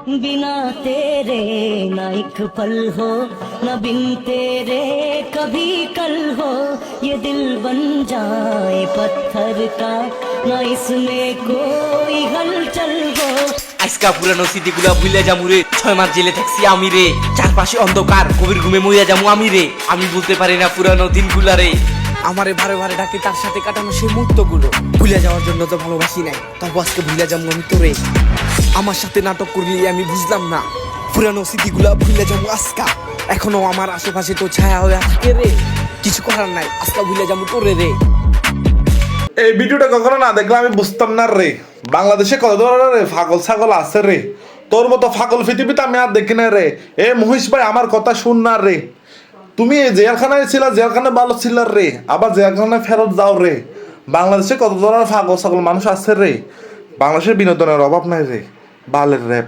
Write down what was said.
बिना तेरे ना एक पल हो, न बिन तेरे कभी कल हो, ये दिल बन जाए पत्थर का, ना इसमें कोई हलचल हो। আজকা পুরানো স্মৃতিগুলা ভুলে যামু রে, 6 মাস জেলে থাকছি আমি রে, চারপাশে অন্ধকার গভীর ঘুমে মইয়া যামু আমি রে, আমি বলতে পারি না পুরানো দিনগুলা রে। আমারে ভারে ভারে ডাকে তার সাথে কাটানো সেই মুহূর্তগুলো, ভুলে যাওয়ার জন্য তো ভালোবাসি নাই, তবু আজকে ভুলে যাবো আমি তোরে। আমার সাথে নাটক করলি আমি বুঝলাম না, পুরানো স্মৃতিগুলা ভুলে যাবো আজকা, এখনো আমার আশেপাশে তো ছায়া হয়ে থাকে রে, কিছু করার নাই আজকা ভুলে যাবো তোরে রে। এই ভিডিওটা কখনো না দেখলে আমি বুঝতাম না রে, বাংলাদেশে কত ধরনের ফাগল ছাগল আছে রে, তোর মতো ফাগল পৃথিবীতে আমি আর দেখি না রে। এ মহিষ ভাই আমার কথা শুন না রে, তুমি জেলখানায় ছিল, জেলখানা ভালো ছিল রে, আবার জেলখানায় ফেরত যাও রে। বাংলাদেশে কত ধরনের ফাগল ছাগল মানুষ আছে রে, বাংলাদেশের বিনোদনের অভাব নাই রে। বালের র্যাপ।